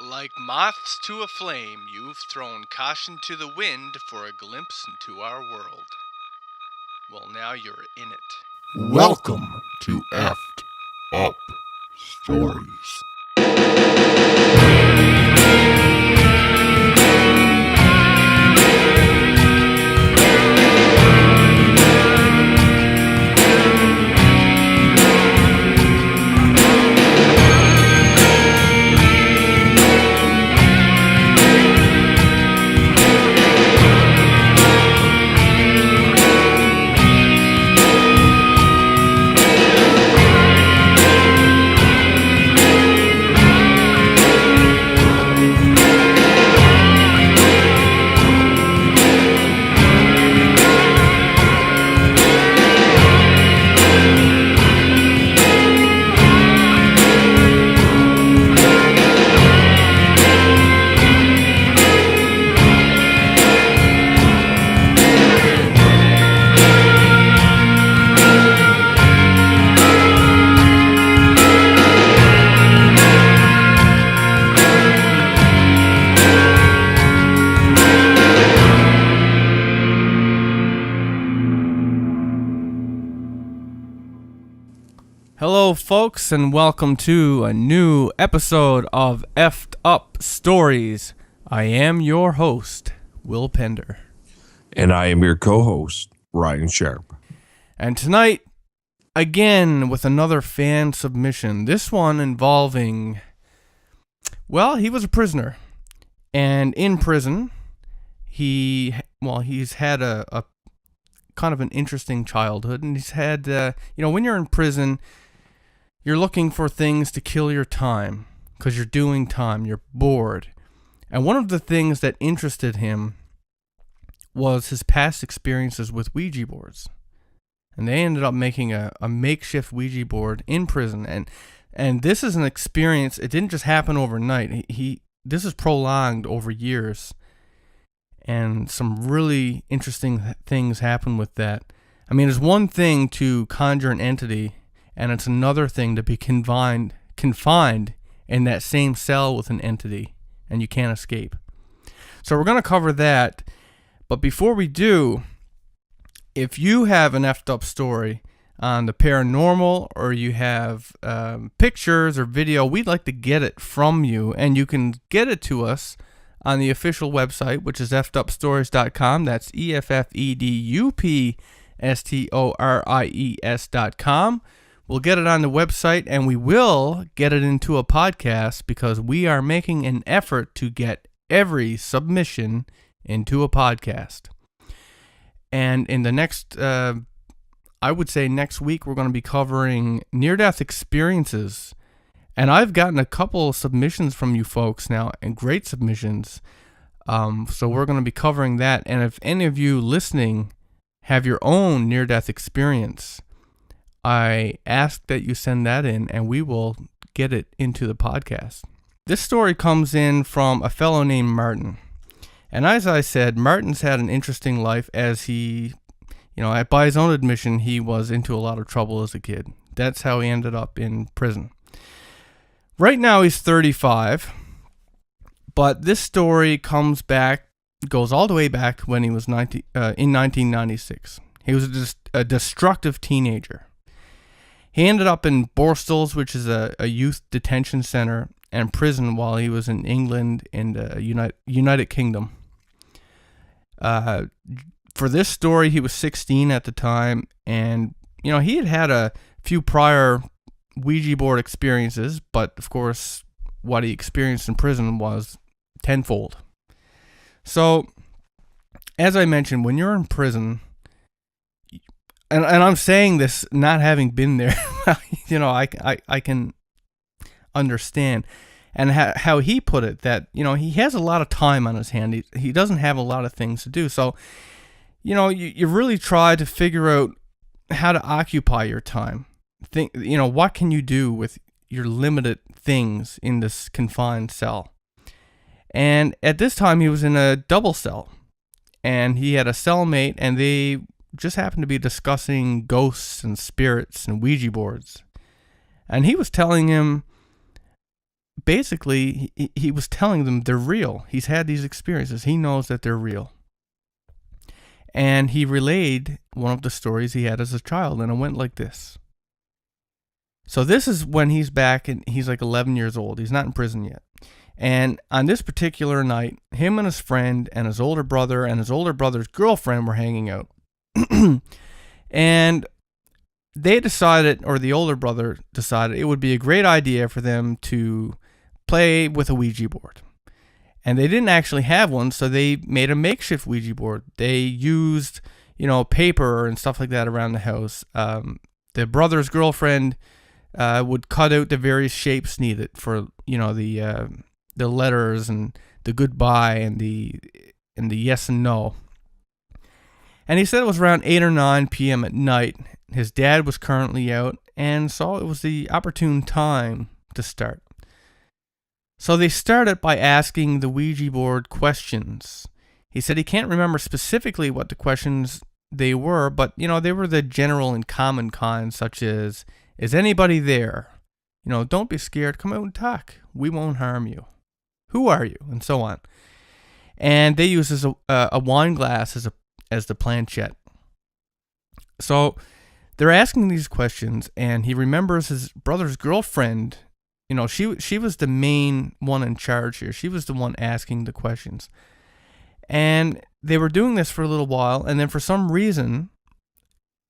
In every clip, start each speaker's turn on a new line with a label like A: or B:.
A: Like moths to a flame, you've thrown caution to the wind for a glimpse into our world. Well, now you're in it.
B: Welcome to Effed Up Stories.
A: Hello, folks, and welcome to a new episode of Effed Up Stories. I am your host, Will Pender.
B: And I am your co-host, Ryan Sharp.
A: And tonight, again, with another fan submission. This one involving, well, he was a prisoner. And in prison, he's had a kind of an interesting childhood. And he's had, when you're in prison, you're looking for things to kill your time because you're doing time, you're bored. And one of the things that interested him was his past experiences with Ouija boards. And they ended up making a makeshift Ouija board in prison. And this is an experience, it didn't just happen overnight. This is prolonged over years. And some really interesting things happen with that. I mean, it's one thing to conjure an entity, and it's another thing to be confined in that same cell with an entity, and you can't escape. So we're going to cover that. But before we do, if you have an effed up story on the paranormal, or you have pictures or video, we'd like to get it from you, and you can get it to us on the official website, which is effedupstories.com. That's EFFEDUPSTORIES.com. We'll get it on the website, and we will get it into a podcast because we are making an effort to get every submission into a podcast. And in the next, I would say next week, we're going to be covering near-death experiences. And I've gotten a couple of submissions from you folks now, and great submissions. So we're going to be covering that. And if any of you listening have your own near-death experience, I ask that you send that in, and we will get it into the podcast. This story comes in from a fellow named Martin. And as I said, Martin's had an interesting life as he, by his own admission, he was into a lot of trouble as a kid. That's how he ended up in prison. Right now he's 35, but this story goes all the way back when he was in 1996. He was a destructive teenager. He ended up in Borstals, which is a youth detention center and prison while he was in England and the United Kingdom. For this story, he was 16 at the time, and he had a few prior Ouija board experiences, but of course, what he experienced in prison was tenfold. So, as I mentioned, when you're in prison, and I'm saying this not having been there, I can understand. And how he put it, that, he has a lot of time on his hand. He doesn't have a lot of things to do. So, you really try to figure out how to occupy your time. What can you do with your limited things in this confined cell? And at this time, he was in a double cell. And he had a cellmate, and they just happened to be discussing ghosts and spirits and Ouija boards. And he was telling him basically, he was telling them they're real. He's had these experiences. He knows that they're real. And he relayed one of the stories he had as a child, and it went like this. So this is when he's back, and he's like 11 years old. He's not in prison yet. And on this particular night, him and his friend and his older brother and his older brother's girlfriend were hanging out. And they decided, or the older brother decided, it would be a great idea for them to play with a Ouija board. And they didn't actually have one, so they made a makeshift Ouija board. They used, paper and stuff like that around the house. The brother's girlfriend would cut out the various shapes needed for, the letters and the goodbye and the yes and no. And he said it was around 8 or 9 p.m. at night. His dad was currently out, and so it was the opportune time to start. So they started by asking the Ouija board questions. He said he can't remember specifically what the questions they were, but, they were the general and common kinds, such as, is anybody there? Don't be scared. Come out and talk. We won't harm you. Who are you? And so on. And they used a wine glass as the planchette. So they're asking these questions, and he remembers his brother's girlfriend. She was the main one in charge here. She was the one asking the questions. And they were doing this for a little while, and then for some reason,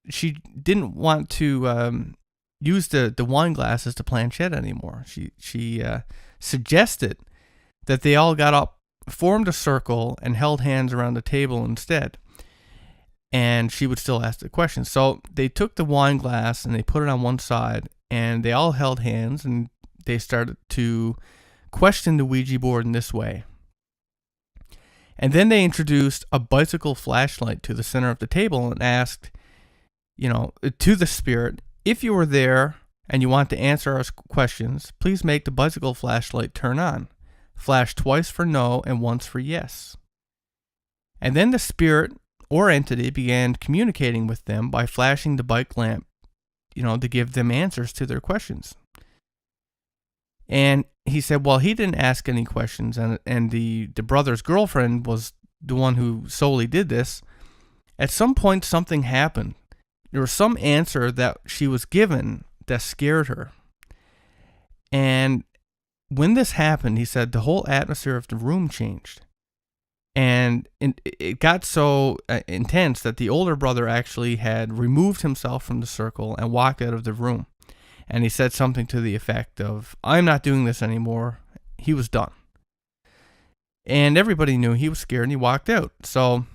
A: she didn't want to use the wine glass as the planchette anymore. She suggested that they all got up, formed a circle, and held hands around the table instead. And she would still ask the questions. So they took the wine glass and they put it on one side, and they all held hands, and they started to question the Ouija board in this way. And then they introduced a bicycle flashlight to the center of the table and asked, to the spirit, if you were there and you want to answer our questions, please make the bicycle flashlight turn on. Flash twice for no and once for yes. And then the spirit or entity began communicating with them by flashing the bike lamp, to give them answers to their questions. And he said, well, he didn't ask any questions, and the brother's girlfriend was the one who solely did this. At some point, something happened. There was some answer that she was given that scared her. And when this happened, he said the whole atmosphere of the room changed. And it got so intense that the older brother actually had removed himself from the circle and walked out of the room. And he said something to the effect of, I'm not doing this anymore. He was done. And everybody knew he was scared, and he walked out. So,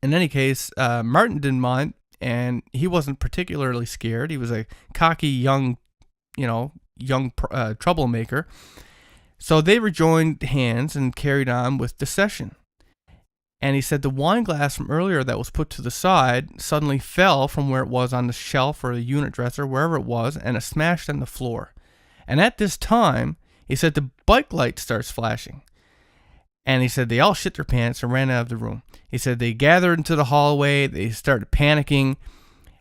A: in any case, Martin didn't mind, and he wasn't particularly scared. He was a cocky, young troublemaker. So they rejoined hands and carried on with the session. And he said the wine glass from earlier that was put to the side suddenly fell from where it was on the shelf or the unit dresser, wherever it was, and it smashed on the floor. And at this time, he said the bike light starts flashing. And he said they all shit their pants and ran out of the room. He said they gathered into the hallway, they started panicking,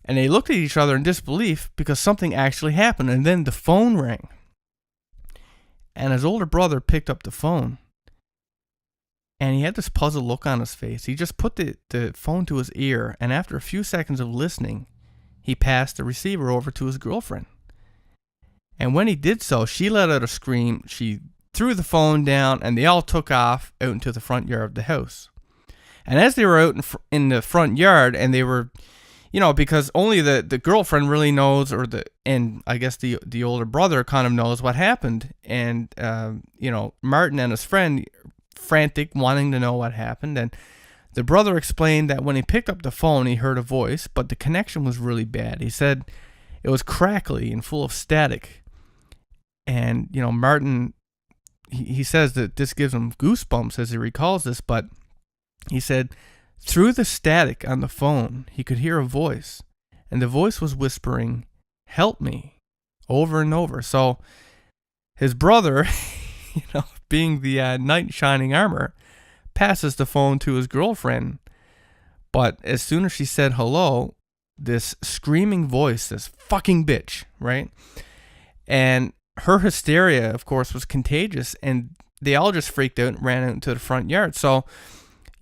A: and they looked at each other in disbelief because something actually happened. And then the phone rang. And his older brother picked up the phone. And he had this puzzled look on his face. He just put the phone to his ear, and after a few seconds of listening, he passed the receiver over to his girlfriend. And when he did so, she let out a scream. She threw the phone down, and they all took off out into the front yard of the house. And as they were out in the front yard, and they were, because only the girlfriend really knows, and I guess the older brother kind of knows what happened. And, Martin and his friend, frantic, wanting to know what happened. And the brother explained that when he picked up the phone, he heard a voice, but the connection was really bad. He said it was crackly and full of static. And, Martin, he says that this gives him goosebumps as he recalls this, but he said through the static on the phone, he could hear a voice, and the voice was whispering, "Help me," over and over. So his brother, being the knight in shining armor, passes the phone to his girlfriend. But as soon as she said hello, this screaming voice, this fucking bitch, right? And her hysteria, of course, was contagious, and they all just freaked out and ran out into the front yard. So,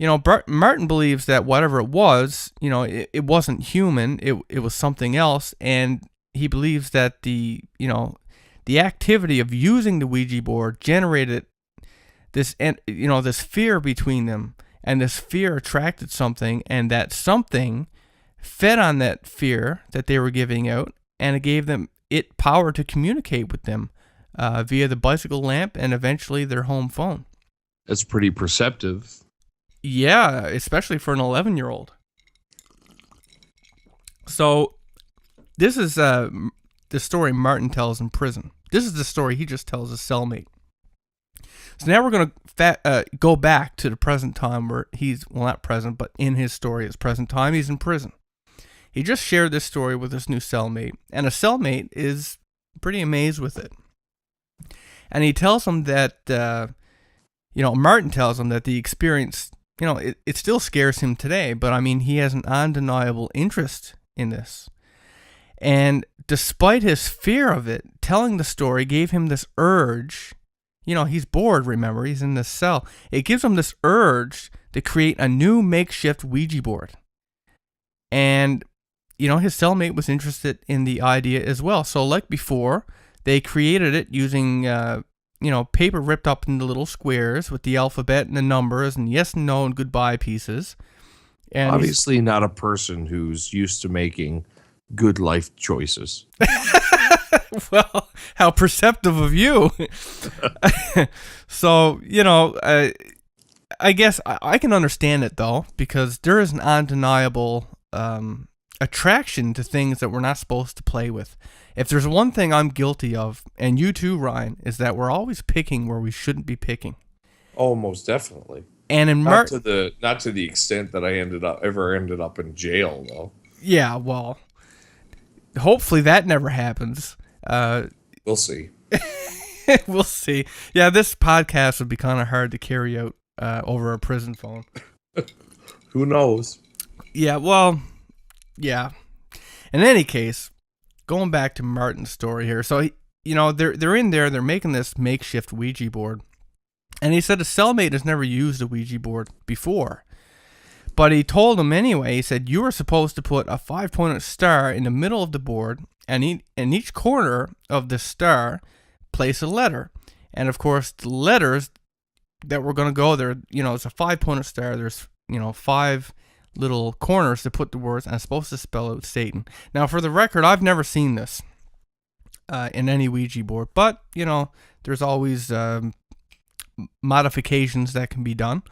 A: Martin believes that whatever it was, it wasn't human. It was something else, and he believes that the activity of using the Ouija board generated this fear between them, and this fear attracted something, and that something fed on that fear that they were giving out, and it gave them power to communicate with them via the bicycle lamp and eventually their home phone.
B: That's pretty perceptive.
A: Yeah, especially for an 11-year-old. So this is the story Martin tells in prison. This is the story he just tells his cellmate. So now we're going to go back to the present time where he's, well, not present, but in his story, it's present time, he's in prison. He just shared this story with his new cellmate, and a cellmate is pretty amazed with it. And he tells him that, Martin tells him that the experience, it still scares him today, but I mean, he has an undeniable interest in this. And despite his fear of it, telling the story gave him this urge. He's bored, remember, he's in this cell. It gives him this urge to create a new makeshift Ouija board. And, his cellmate was interested in the idea as well. So like before, they created it using, paper ripped up into little squares with the alphabet and the numbers and yes and no and goodbye pieces. And
B: obviously not a person who's used to making good life choices.
A: Well, how perceptive of you. So, I guess I can understand it, though, because there is an undeniable attraction to things that we're not supposed to play with. If there's one thing I'm guilty of, and you too, Ryan, is that we're always picking where we shouldn't be picking.
B: Oh, most definitely.
A: And in
B: not to the extent that I ever ended up in jail, though.
A: Yeah, well, hopefully that never happens.
B: We'll see.
A: We'll see. Yeah, this podcast would be kind of hard to carry out over a prison phone.
B: Who knows?
A: Yeah, well, yeah. In any case, going back to Martin's story here. So, they're in there, they're making this makeshift Ouija board. And he said a cellmate has never used a Ouija board before. But he told him anyway, he said, you are supposed to put a 5-pointed star in the middle of the board, and in each corner of the star, place a letter. And of course, the letters that were going to go there, it's a 5-pointed star. There's, 5 little corners to put the words, and it's supposed to spell out Satan. Now, for the record, I've never seen this in any Ouija board, but, there's always modifications that can be done.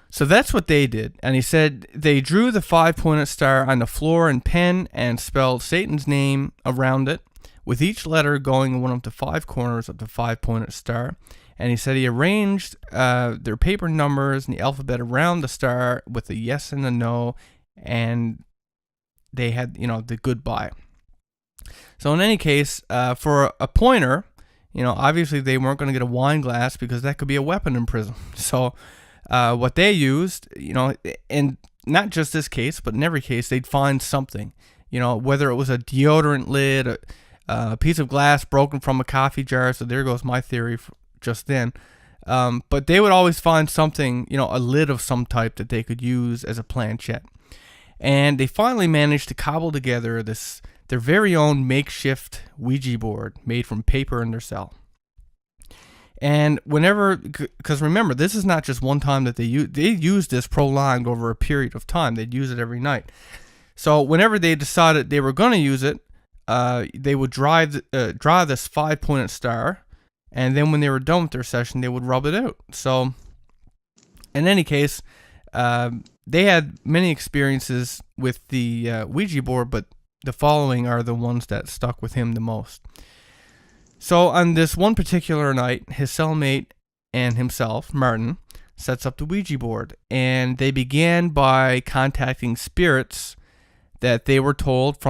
A: So that's what they did. And he said they drew the 5-pointed star on the floor in pen and spelled Satan's name around it, with each letter going in one of the 5 corners of the 5-pointed star. And he said he arranged their paper numbers and the alphabet around the star with a yes and a no, and they had, the goodbye. So in any case, for a pointer, obviously they weren't going to get a wine glass because that could be a weapon in prison. So what they used, and not just this case, but in every case, they'd find something, whether it was a deodorant lid, a piece of glass broken from a coffee jar. So there goes my theory just then. But they would always find something, a lid of some type that they could use as a planchette. And they finally managed to cobble together their very own makeshift Ouija board made from paper in their cell. And because remember, this is not just one time that they used this prolonged over a period of time. They'd use it every night. So whenever they decided they were going to use it, they would draw this 5-pointed star, and then when they were done with their session, they would rub it out. So in any case, they had many experiences with the Ouija board, but the following are the ones that stuck with him the most. So on this one particular night, his cellmate and himself, Martin, sets up the Ouija board, and they began by contacting spirits that they were told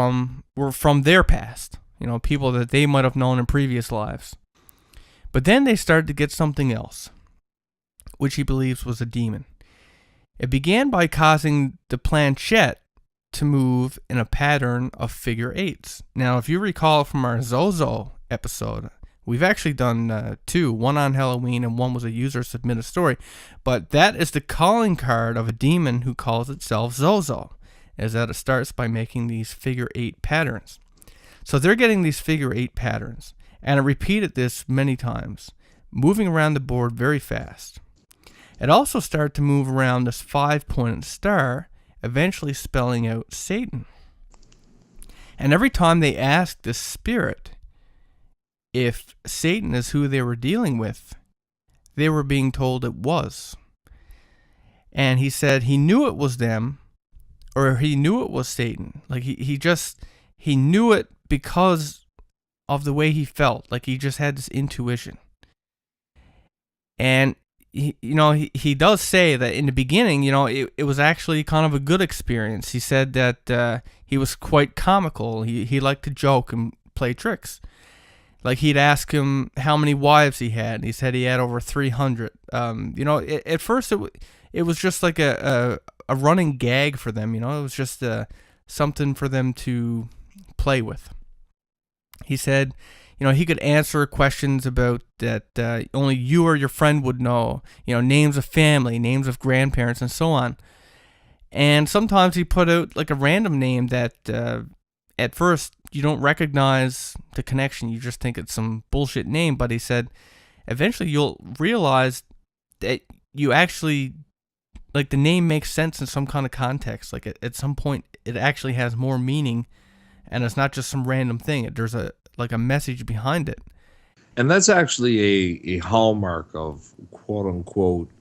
A: were from their past, people that they might have known in previous lives. But then they started to get something else, which he believes was a demon. It began by causing the planchette to move in a pattern of figure 8s. Now, if you recall from our Zozo episode, We've actually done 2, one on Halloween and one was a user submitted story. But that is the calling card of a demon who calls itself Zozo, is that it starts by making these figure 8 patterns. So they're getting these figure 8 patterns, and it repeated this many times, moving around the board very fast. It also started to move around this 5-pointed star, eventually spelling out Satan. And every time they asked this spirit if Satan is who they were dealing with, they were being told it was. And he said he knew it was them, or he knew it was Satan. Like he knew it because of the way he felt. Like he just had this intuition. And he does say that in the beginning, it was actually kind of a good experience. He said that he was quite comical. He liked to joke and play tricks. Like he'd ask him how many wives he had. He said he had over 300. At first it was just like a running gag for them. It was just something for them to play with. He said, he could answer questions about that only you or your friend would know, names of family, names of grandparents, and so on. And sometimes he put out like a random name that at first you don't recognize the connection. You just think it's some bullshit name. But he said eventually you'll realize that you actually, like, the name makes sense in some kind of context. Like at some point it actually has more meaning, and it's not just some random thing. There's a message behind it.
B: And that's actually a hallmark of quote unquote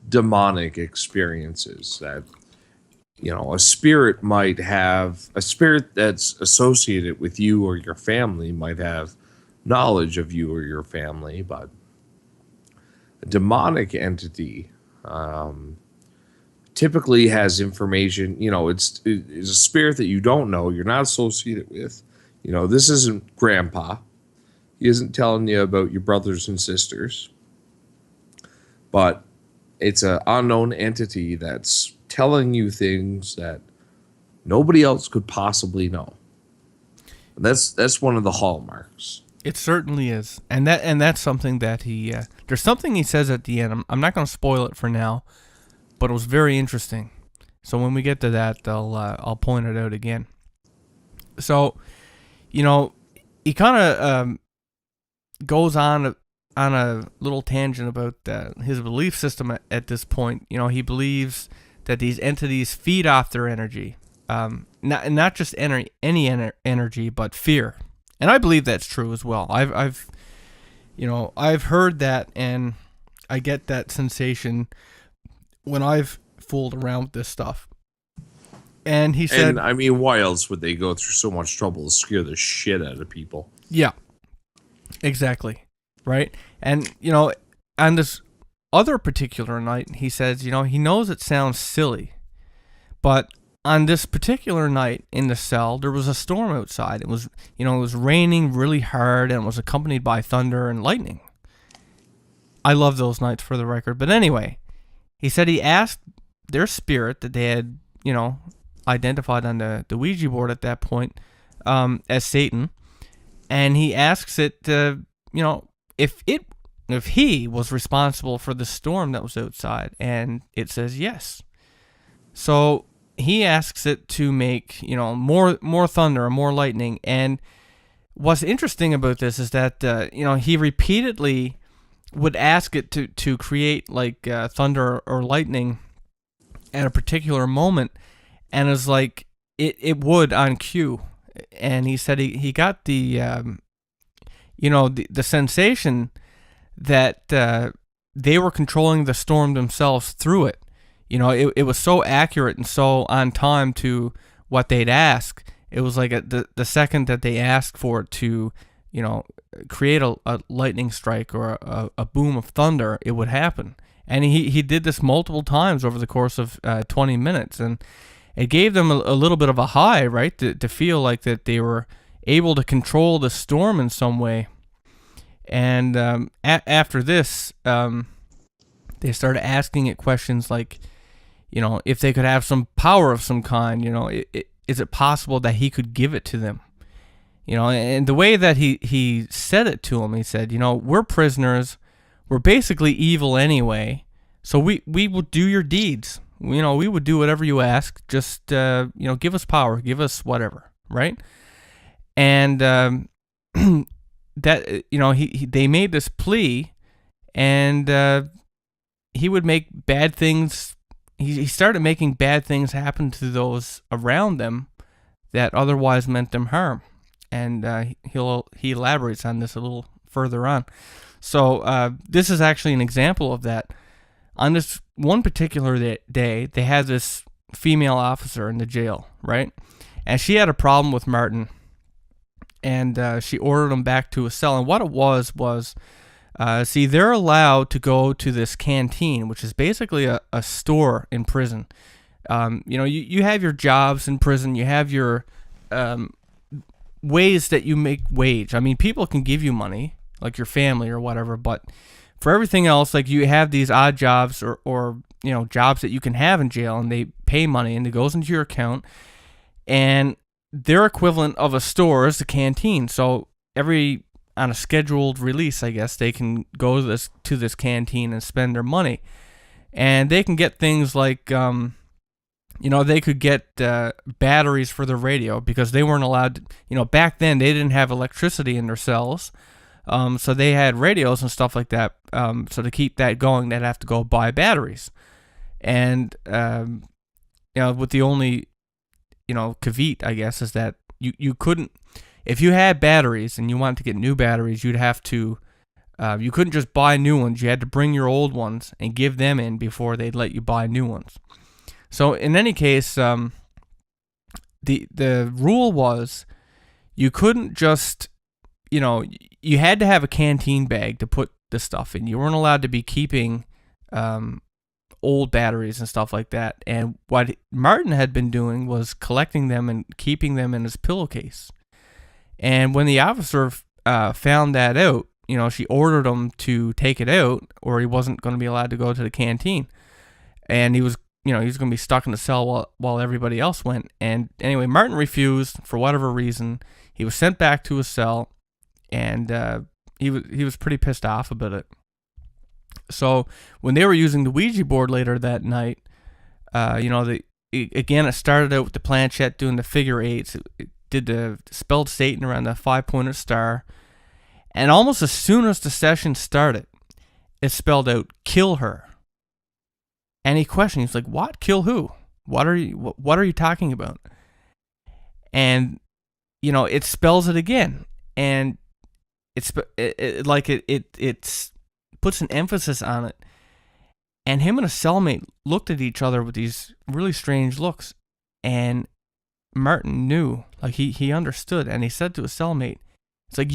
B: demonic experiences, that a spirit that's associated with you or your family might have knowledge of you or your family, but a demonic entity typically has information. It's a spirit that you don't know, you're not associated with. This isn't grandpa. He isn't telling you about your brothers and sisters. But it's an unknown entity that's telling you things that nobody else could possibly know. And that's one of the hallmarks.
A: It certainly is. And that's something that he there's something he says at the end. I'm not going to spoil it for now, but it was very interesting. So when we get to that, I'll point it out again. So he kind of goes on a little tangent about his belief system at this point. He believes that these entities feed off their energy, not just any energy, but fear. And I believe that's true as well. I've heard that, and I get that sensation when I've fooled around with this stuff. And he said,
B: why else would they go through so much trouble to scare the shit out of people?
A: Yeah, exactly. Right. And, on this other particular night, he says, he knows it sounds silly, but on this particular night in the cell, there was a storm outside. It was, it was raining really hard, and it was accompanied by thunder and lightning. I love those nights, for the record. But anyway, he said he asked their spirit that they had, identified on the Ouija board at that point as Satan, and he asks it, if he was responsible for the storm that was outside, and it says yes. So he asks it to make more thunder and more lightning. And what's interesting about this is that he repeatedly would ask it to create like thunder or lightning at a particular moment. And it was like it would on cue. And he said he got the the sensation that they were controlling the storm themselves through it. It was so accurate and so on time to what they'd ask. It was like the second that they asked for it to, create a lightning strike or a boom of thunder, it would happen. And he did this multiple times over the course of 20 minutes. And it gave them a little bit of a high, right? To feel like that they were able to control the storm in some way. And after this, they started asking it questions like, if they could have some power of some kind, is it possible that he could give it to them? And the way that he said it to him, he said, we're prisoners. We're basically evil anyway. So we will do your deeds. We would do whatever you ask. Just, give us power. Give us whatever, right? And that, they made this plea, and he would make bad things. He started making bad things happen to those around them that otherwise meant them harm. And he elaborates on this a little further on. So this is actually an example of that. On this one particular day, they had this female officer in the jail, right? And she had a problem with Martin, and she ordered him back to a cell. And what it was they're allowed to go to this canteen, which is basically a store in prison. You have your jobs in prison. You have your ways that you make wage. I mean, people can give you money, like your family or whatever, but for everything else, like you have these odd jobs or jobs that you can have in jail, and they pay money and it goes into your account, and their equivalent of a store is the canteen. So on a scheduled release, I guess, they can go to this canteen and spend their money, and they can get things like they could get batteries for their radio, because they weren't allowed to, back then they didn't have electricity in their cells. So they had radios and stuff like that. So to keep that going, they'd have to go buy batteries. And, with the only, caveat, I guess, is that you couldn't, if you had batteries and you wanted to get new batteries, you'd have to, you couldn't just buy new ones. You had to bring your old ones and give them in before they'd let you buy new ones. So in any case, the rule was you couldn't just, you had to have a canteen bag to put the stuff in. You weren't allowed to be keeping old batteries and stuff like that. And what Martin had been doing was collecting them and keeping them in his pillowcase. And when the officer found that out, she ordered him to take it out, or he wasn't going to be allowed to go to the canteen. And he was going to be stuck in the cell while everybody else went. And anyway, Martin refused for whatever reason. He was sent back to his cell, and he was pretty pissed off about it. So when they were using the Ouija board later that night, it started out with the planchette doing the figure eights. It did the spelled Satan around the 5-pointed star, and almost as soon as the session started, it spelled out "kill her." And he questioned. He's like, "What? Kill who? What are you talking about?" And it spells it again, and it puts an emphasis on it. And him and a cellmate looked at each other with these really strange looks, and Martin knew, like he understood, and he said to his cellmate, "It's like,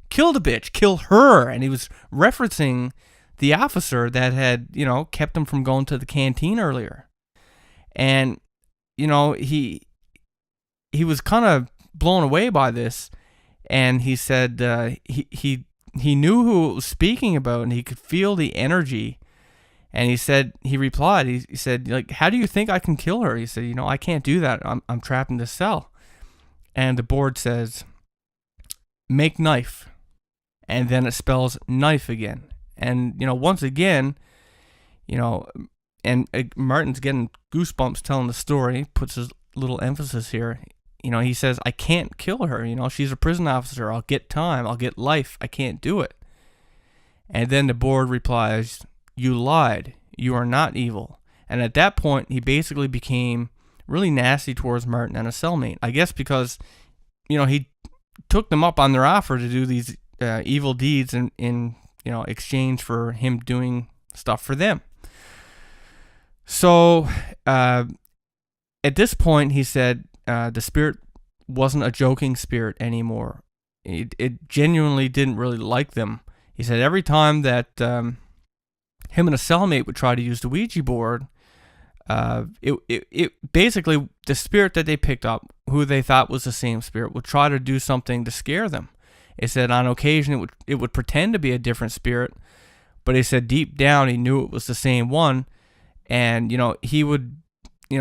A: kill the bitch, kill her." And he was referencing the officer that had, kept him from going to the canteen earlier. And, he was kind of blown away by this. And he said he knew who it was speaking about, and he could feel the energy. And he replied, he said, like, "How do you think I can kill her?" He said, "I can't do that. I'm trapped in this cell." And the board says, "Make knife." And then it spells knife again. And, once again, and Martin's getting goosebumps telling the story, puts his little emphasis here. He says, "I can't kill her. She's a prison officer. I'll get time. I'll get life. I can't do it." And then the board replies, "You lied. You are not evil." And at that point, he basically became really nasty towards Martin and a cellmate. I guess because, he took them up on their offer to do these evil deeds in exchange for him doing stuff for them. So at this point, he said the spirit wasn't a joking spirit anymore. It genuinely didn't really like them. He said every time that him and a cellmate would try to use the Ouija board, it basically, the spirit that they picked up, who they thought was the same spirit, would try to do something to scare them. He said on occasion it would pretend to be a different spirit, but he said deep down he knew it was the same one, and he would,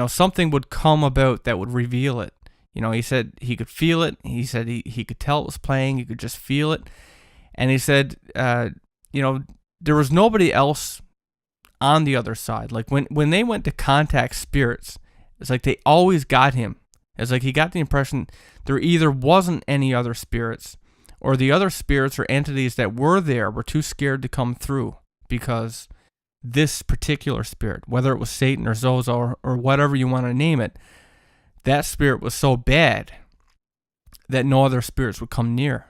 A: something would come about that would reveal it. He said he could feel it. He said he could tell it was playing. He could just feel it. And he said, there was nobody else on the other side. Like when they went to contact spirits, it's like they always got him. It's like he got the impression there either wasn't any other spirits, or the other spirits or entities that were there were too scared to come through, because this particular spirit, whether it was Satan or Zozo or whatever you want to name it, that spirit was so bad that no other spirits would come near.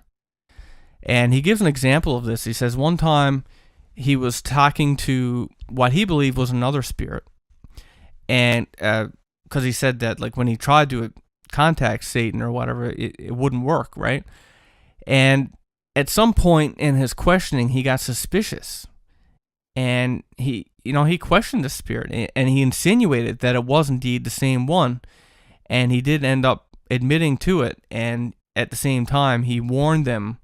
A: And he gives an example of this. He says one time he was talking to what he believed was another spirit, and because he said that like when he tried to contact Satan or whatever, it wouldn't work, right? And at some point in his questioning, he got suspicious, and he questioned the spirit, and he insinuated that it was indeed the same one, and he did end up admitting to it. And at the same time, he warned them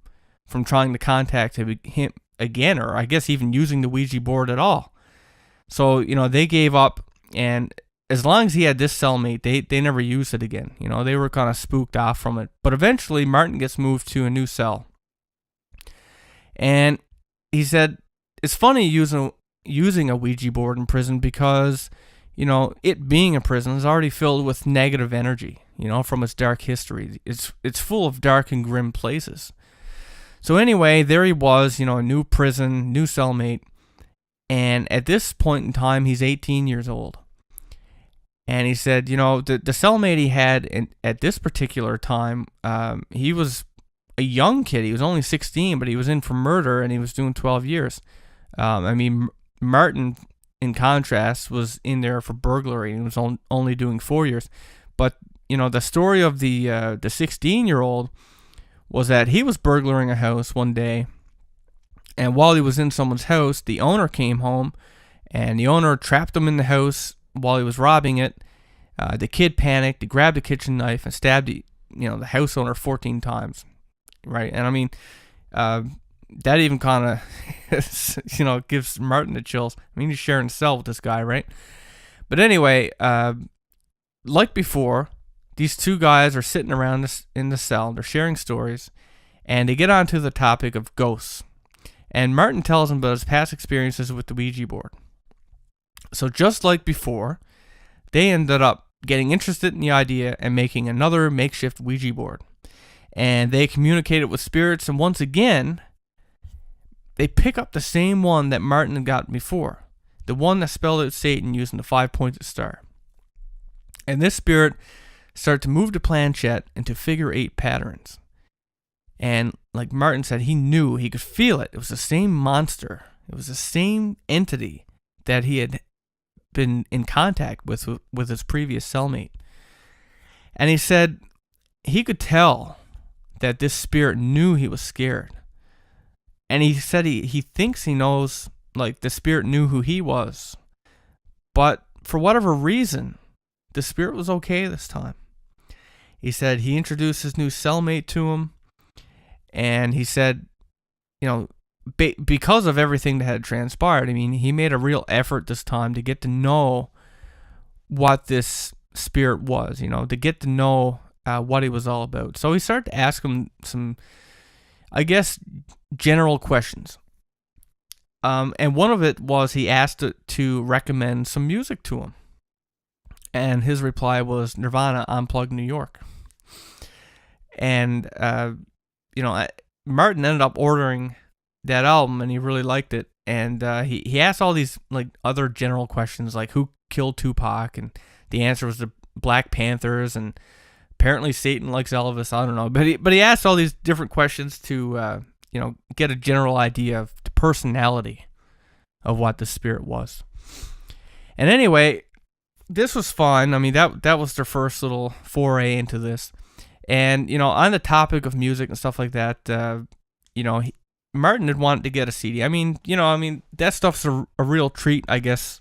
A: from trying to contact him again, or I guess even using the Ouija board at all. So they gave up, and as long as he had this cellmate, they never used it again. They were kind of spooked off from it. But eventually, Martin gets moved to a new cell. And he said, it's funny using a Ouija board in prison because, it being a prison is already filled with negative energy, from its dark history. It's full of dark and grim places. So anyway, there he was, a new prison, new cellmate. And at this point in time, he's 18 years old. And he said, the cellmate he had at this particular time, he was a young kid. He was only 16, but he was in for murder, and he was doing 12 years. Martin, in contrast, was in there for burglary, and was only doing 4 years. But, the story of the 16-year-old was that he was burglaring a house one day, and while he was in someone's house, the owner came home, and the owner trapped him in the house while he was robbing it. The kid panicked. He grabbed a kitchen knife and stabbed the house owner 14 times. Right? And that even kind of, gives Martin the chills. He's sharing a cell with this guy, right? But anyway, like before, these two guys are sitting around in the cell. They're sharing stories, and they get onto the topic of ghosts. And Martin tells them about his past experiences with the Ouija board. So just like before, they ended up getting interested in the idea and making another makeshift Ouija board. And they communicated with spirits, and once again, they pick up the same one that Martin had gotten before. The one that spelled out Satan using the 5-pointed star. And this spirit started to move the planchette into figure 8 patterns. And like Martin said, he knew, he could feel it. It was the same monster. It was the same entity that he had been in contact with his previous cellmate. And he said he could tell that this spirit knew he was scared. And he said he thinks he knows, like the spirit knew who he was. But for whatever reason, the spirit was okay this time. He said he introduced his new cellmate to him. And he said, because of everything that had transpired, he made a real effort this time to get to know what this spirit was, to get to know what he was all about. So he started to ask him some, I guess, general questions. And one of it was he asked to recommend some music to him. And his reply was Nirvana Unplugged New York. And, Martin ended up ordering that album, and he really liked it. And he asked all these like other general questions, like who killed Tupac, and the answer was the Black Panthers, and apparently Satan likes Elvis. I don't know, but he asked all these different questions to get a general idea of the personality of what the spirit was. And anyway, this was fun. That was their first little foray into this. And, on the topic of music and stuff like that, Martin had wanted to get a CD. That stuff's a real treat, I guess,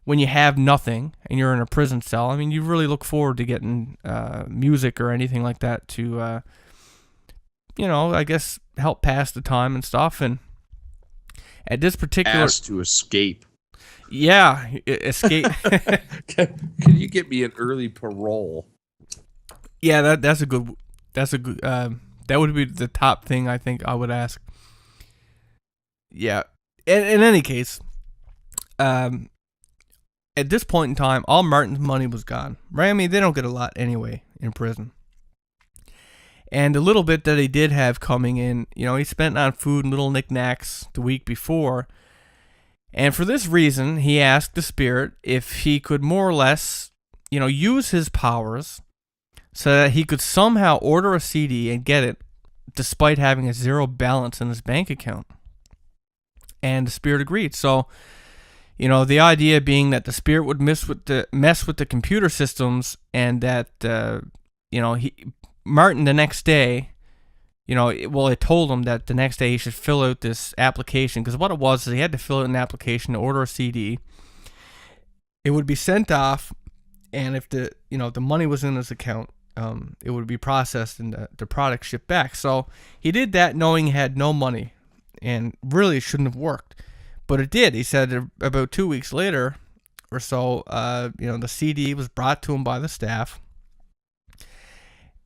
A: when you have nothing and you're in a prison cell. You really look forward to getting music or anything like that to, I guess, help pass the time and stuff. And at this particular...
B: Asked to escape.
A: Yeah, escape.
B: Can you get me an early parole?
A: Yeah, that's a good that would be the top thing I think I would ask. Yeah. In any case, um, at this point in time, all Martin's money was gone. Right? I mean, they don't get a lot anyway in prison. And the little bit that he did have coming in, he spent on food and little knickknacks the week before. And for this reason, he asked the spirit if he could more or less, use his powers so that he could somehow order a CD and get it despite having a zero balance in his bank account. And the spirit agreed. So, the idea being that the spirit would mess with the computer systems, and that Martin the next day, it told him that the next day he should fill out this application, because what it was is he had to fill out an application to order a CD. It would be sent off, and if the money was in his account, it would be processed and the product shipped back. So he did that knowing he had no money, and really shouldn't have worked, but it did. He said about 2 weeks later or so, the CD was brought to him by the staff.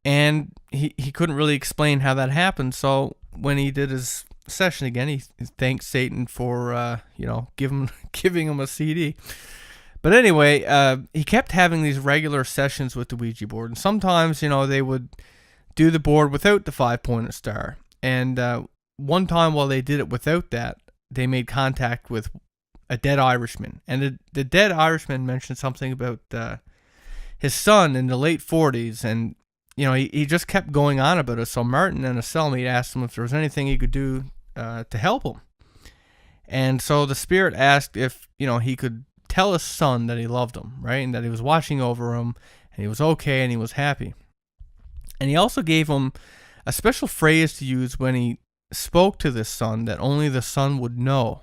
A: And he couldn't really explain how that happened. So when he did his session again, he thanked Satan for, giving him a CD. But anyway, he kept having these regular sessions with the Ouija board. And sometimes, they would do the board without the 5-pointed star. And one time while they did it without that, they made contact with a dead Irishman. And the dead Irishman mentioned something about his son in the late 40s. And he just kept going on about it. So Martin and a cellmate asked him if there was anything he could do to help him. And so the spirit asked if, he could tell his son that he loved him, right? And that he was watching over him, and he was okay, and he was happy. And he also gave him a special phrase to use when he spoke to this son that only the son would know.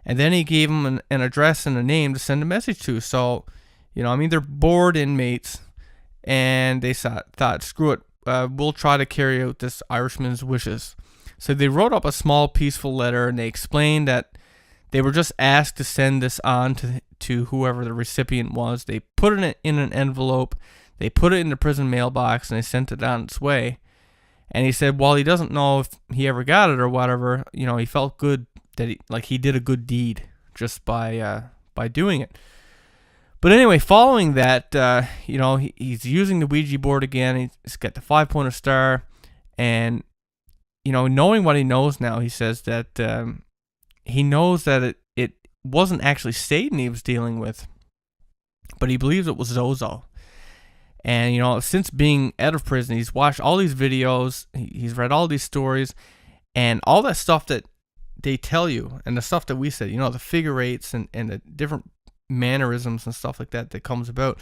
A: And then he gave him an address and a name to send a message to. So, they're bored inmates, and they thought, screw it, we'll try to carry out this Irishman's wishes. So they wrote up a small, peaceful letter, and they explained that they were just asked to send this on to whoever the recipient was. They put it in an envelope, they put it in the prison mailbox, and they sent it on its way. And he said, while he doesn't know if he ever got it or whatever, he felt good that he did a good deed just by doing it. But anyway, following that, he's using the Ouija board again. He's got the 5-pointed star, and knowing what he knows now, he says that he knows that it wasn't actually Satan he was dealing with, but he believes it was Zozo. And since being out of prison, he's watched all these videos, he's read all these stories, and all that stuff that they tell you, and the stuff that we said, the figure eights and the different mannerisms and stuff like that comes about.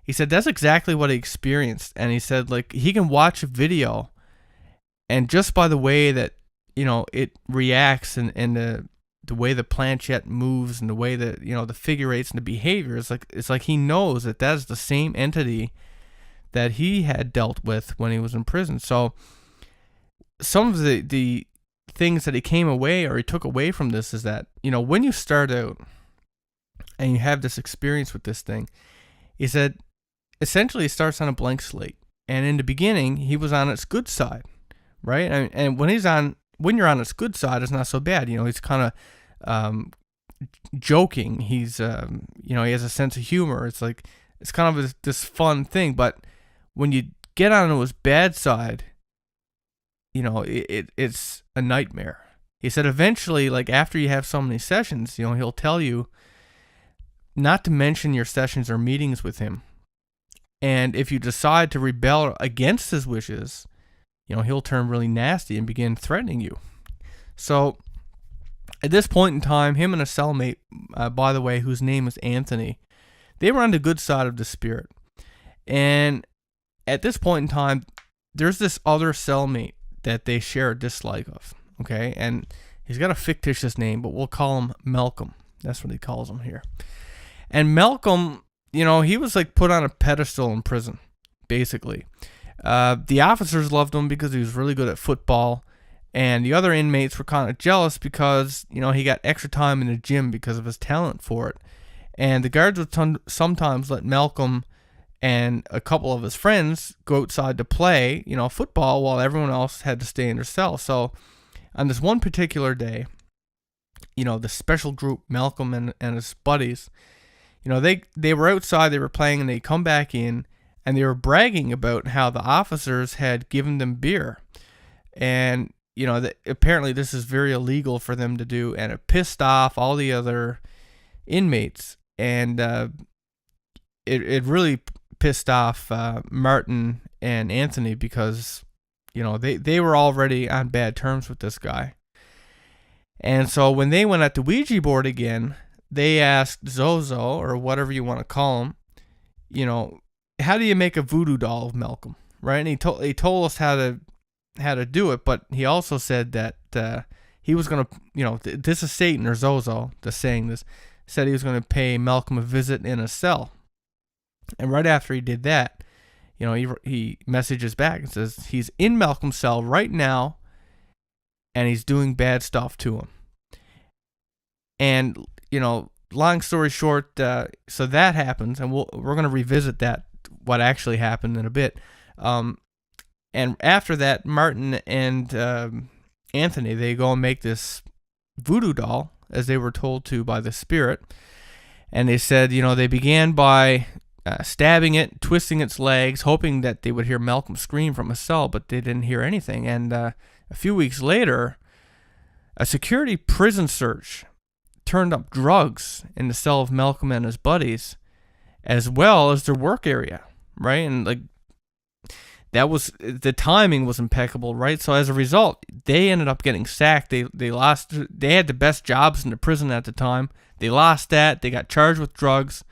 A: He said that's exactly what he experienced. And he said, he can watch a video, and just by the way that it reacts, and the way the planchette moves, and the way that the figure eights and the behavior, it's like he knows that is the same entity that he had dealt with when he was in prison. So some of the things that he took away from this is that when you start out and you have this experience with this thing, he said, essentially it starts on a blank slate. And in the beginning, he was on its good side, right? And when you're on its good side, it's not so bad. He's kind of joking. He's, he has a sense of humor. It's kind of this fun thing. But when you get onto his bad side, it's a nightmare. He said eventually, after you have so many sessions, he'll tell you not to mention your sessions or meetings with him. And if you decide to rebel against his wishes, he'll turn really nasty and begin threatening you. So at this point in time, him and a cellmate, by the way, whose name is Anthony, they were on the good side of the spirit. And at this point in time, there's this other cellmate that they share a dislike of, okay? And he's got a fictitious name, but we'll call him Malcolm. That's what he calls him here. And Malcolm, he was put on a pedestal in prison, basically. The officers loved him because he was really good at football, and the other inmates were kind of jealous because, he got extra time in the gym because of his talent for it. And the guards would sometimes let Malcolm and a couple of his friends go outside to play, football, while everyone else had to stay in their cell. So on this one particular day, the special group, Malcolm and his buddies, they were outside, they were playing, and they come back in, and they were bragging about how the officers had given them beer. And, apparently this is very illegal for them to do, and it pissed off all the other inmates. And it really pissed off Martin and Anthony, because, they were already on bad terms with this guy. And so when they went at the Ouija board again, they asked Zozo, or whatever you want to call him, how do you make a voodoo doll of Malcolm, right? And he told us how to do it, but he also said that he was going to, this is Satan, or Zozo, just saying this, said he was going to pay Malcolm a visit in a cell. And right after he did that, he messages back and says he's in Malcolm's cell right now, and he's doing bad stuff to him. And, long story short, so that happens, and we're going to revisit that, what actually happened, in a bit. And after that, Martin and Anthony, they go and make this voodoo doll, as they were told to by the spirit. And they said, they began by stabbing it, twisting its legs, hoping that they would hear Malcolm scream from a cell, but they didn't hear anything. And a few weeks later, a security prison search turned up drugs in the cell of Malcolm and his buddies, as well as their work area, right? And the timing was impeccable, right? So as a result, they ended up getting sacked. They had the best jobs in the prison at the time. They lost that. They got charged with drugs,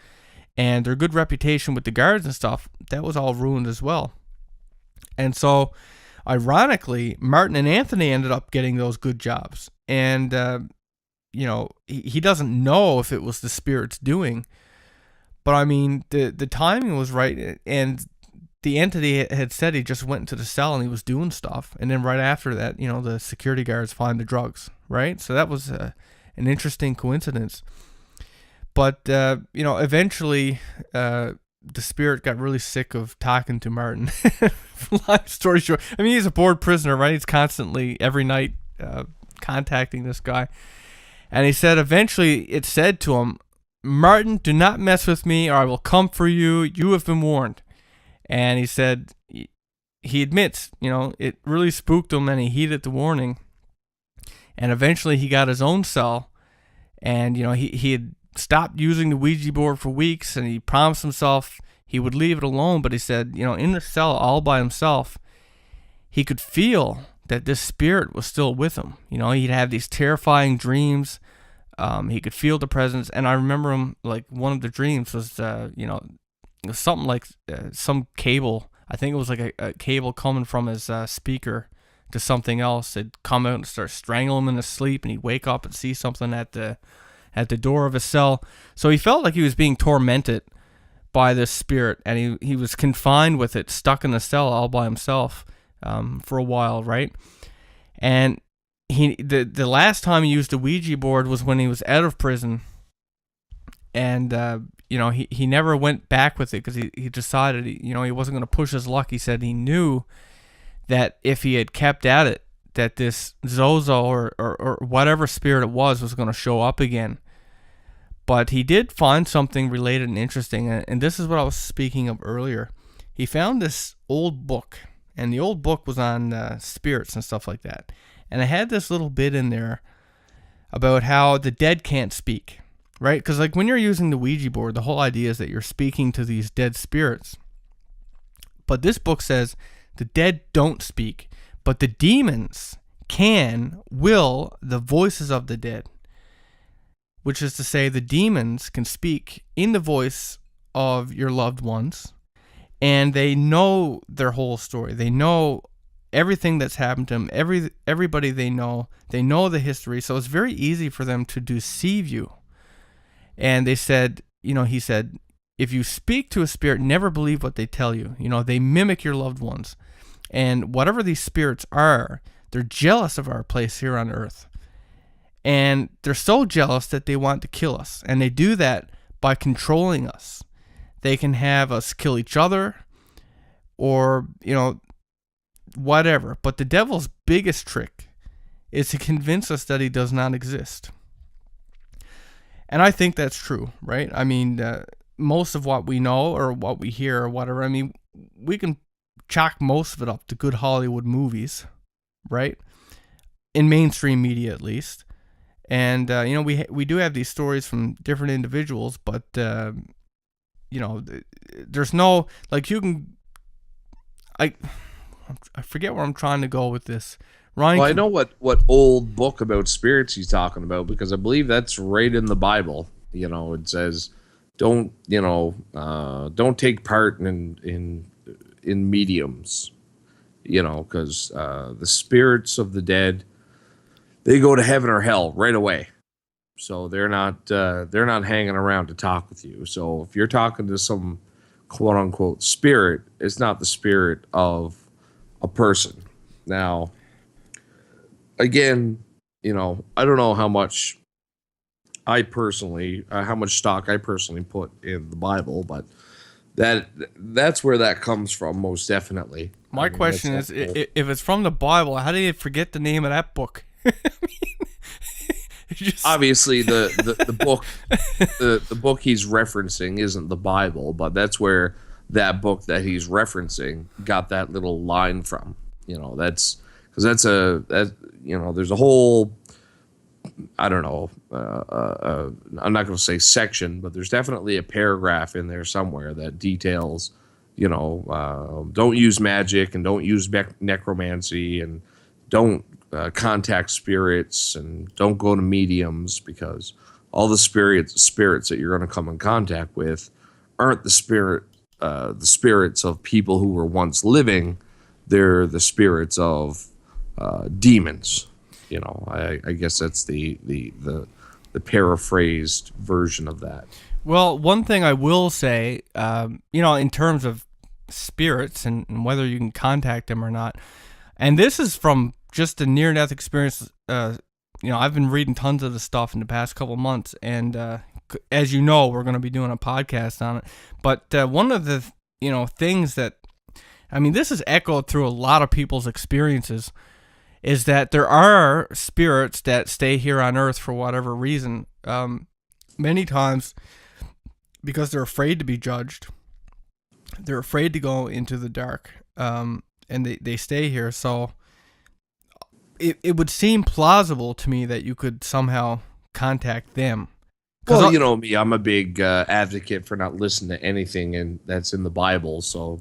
A: and their good reputation with the guards and stuff, that was all ruined as well. And so, ironically, Martin and Anthony ended up getting those good jobs. And, he doesn't know if it was the spirit's doing, but I mean, the timing was right. And the entity had said he just went into the cell and he was doing stuff. And then right after that, the security guards find the drugs, right? So that was an interesting coincidence. But, eventually, the spirit got really sick of talking to Martin. Long story short, I mean, he's a bored prisoner, right? He's constantly, every night, contacting this guy. And he said, eventually, it said to him, "Martin, do not mess with me, or I will come for you. You have been warned." And he said, he admits, it really spooked him, and he heeded the warning. And eventually, he got his own cell. And, he had stopped using the Ouija board for weeks, and he promised himself he would leave it alone. But he said, in the cell all by himself, he could feel that this spirit was still with him. He'd have these terrifying dreams. He could feel the presence. And I remember him, one of the dreams was, it was something like some cable. I think it was like a cable coming from his speaker to something else. It'd come out and start strangling him in his sleep, and he'd wake up and see something at the door of his cell. So he felt like he was being tormented by this spirit, and he was confined with it, stuck in the cell all by himself for a while, right? And the last time he used the Ouija board was when he was out of prison, and he never went back with it, because he decided he wasn't going to push his luck. He said he knew that if he had kept at it, that this Zozo or whatever spirit it was going to show up again. But he did find something related and interesting, and this is what I was speaking of earlier. He found this old book, and the old book was on spirits and stuff like that. And it had this little bit in there about how the dead can't speak, right? Because when you're using the Ouija board, the whole idea is that you're speaking to these dead spirits. But this book says the dead don't speak, but the demons will the voices of the dead. Which is to say, the demons can speak in the voice of your loved ones, and they know their whole story. They know everything that's happened to them, everybody they know the history, so it's very easy for them to deceive you. And they said, he said, if you speak to a spirit, never believe what they tell you. They mimic your loved ones. And whatever these spirits are, they're jealous of our place here on earth. And they're so jealous that they want to kill us. And they do that by controlling us. They can have us kill each other, or, whatever. But the devil's biggest trick is to convince us that he does not exist. And I think that's true, right? I mean, most of what we know or what we hear or whatever, I mean, we can chalk most of it up to good Hollywood movies, right? In mainstream media, at least. And, we do have these stories from different individuals, but, there's no, like, you can, I forget where I'm trying to go with this. Ryan,
B: well, I know what old book about spirits he's talking about, because I believe that's right in the Bible. It says, don't take part in mediums, because the spirits of the dead, they go to heaven or hell right away. So they're not hanging around to talk with you. So if you're talking to some quote unquote spirit, it's not the spirit of a person. Now, again, I don't know how much stock I personally put in the Bible, but that's where that comes from, most definitely.
A: My question is, if it's from the Bible, how do you forget the name of that book?
B: Obviously, the book the book he's referencing isn't the Bible, but that's where that book that he's referencing got that little line from. That's because there's a whole, I don't know, I'm not going to say section, but there's definitely a paragraph in there somewhere that details, don't use magic and don't use necromancy and don't contact spirits and don't go to mediums, because all the spirits that you're going to come in contact with aren't the spirits of people who were once living. They're the spirits of demons. I guess that's the paraphrased version of that.
A: Well, one thing I will say, in terms of spirits and whether you can contact them or not, and this is from just a near-death experience. I've been reading tons of the stuff in the past couple months, and as you know, we're going to be doing a podcast on it. But one of the things that, this is echoed through a lot of people's experiences, is that there are spirits that stay here on Earth for whatever reason. Many times because they're afraid to be judged. They're afraid to go into the dark, and they stay here. So it would seem plausible to me that you could somehow contact them.
B: Well, you know me, I'm a big advocate for not listening to anything that's in the Bible. So,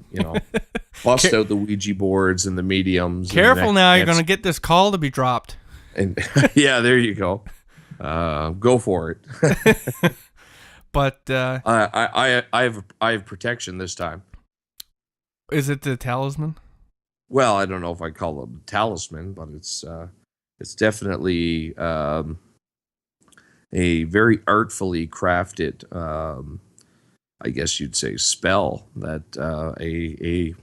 B: bust out the Ouija boards and the mediums.
A: Careful now, you're going to get this call to be dropped.
B: And yeah, there you go. Go for it.
A: But
B: I have protection this time.
A: Is it the talisman?
B: Well, I don't know if I call it a talisman, but it's definitely a very artfully crafted, I guess you'd say, spell that a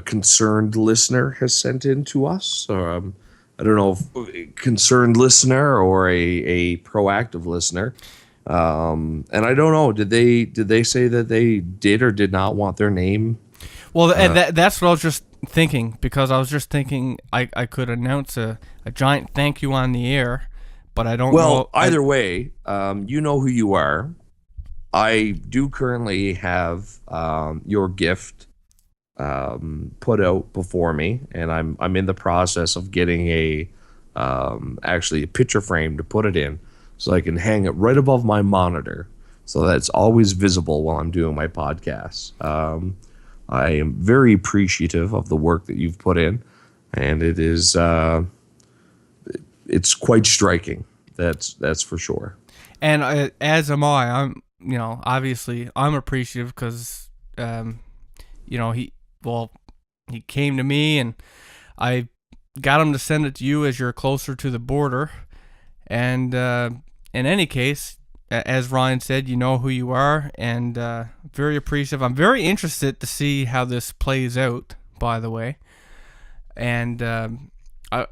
B: concerned listener has sent in to us. I don't know if a concerned listener or a proactive listener. And I don't know. Did they say that they did or did not want their name?
A: Well, that's what I was just thinking, because I was just thinking I could announce a giant thank you on the air, but I don't know.
B: Well, either way, you know who you are. I do currently have your gift put out before me, and I'm in the process of getting actually a picture frame to put it in, so I can hang it right above my monitor, so that it's always visible while I'm doing my podcasts. I am very appreciative of the work that you've put in, and it is it's quite striking. That's for sure.
A: And as am I. I'm obviously I'm appreciative because he came to me and I got him to send it to you as you're closer to the border. And in any case, as Ryan said, you know who you are, and very appreciative. I'm very interested to see how this plays out, by the way. And I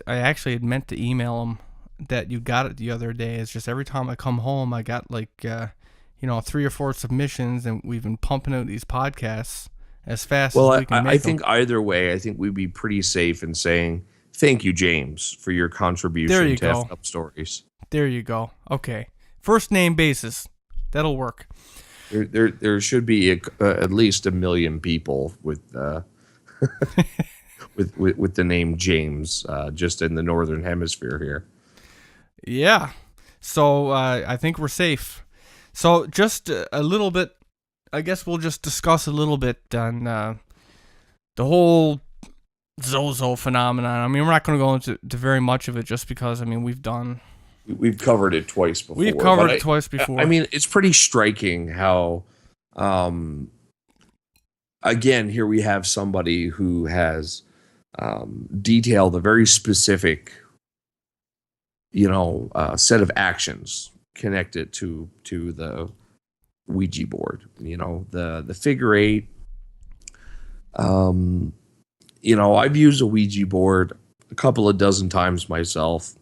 A: actually had meant to email him that you got it the other day. It's just every time I come home, I got 3 or 4 submissions, and we've been pumping out these podcasts as fast
B: Well,
A: as we can make
B: I
A: them.
B: think either way, I think we'd be pretty safe in saying thank you, James, for your contribution
A: There you
B: to
A: go.
B: Effed Up Stories.
A: There you go. Okay. First name basis. That'll work.
B: There should be at least 1 million people with with the name James just in the northern hemisphere here.
A: Yeah. So I think we're safe. So just a little bit, I guess we'll just discuss a little bit on the whole Zozo phenomenon. I mean, we're not going to go into very much of it just because, I mean, we've
B: covered it twice before.
A: We've covered it twice before.
B: I mean, it's pretty striking how, again, here we have somebody who has detailed a very specific, set of actions connected to the Ouija board. The figure 8. I've used a Ouija board a couple of dozen times myself.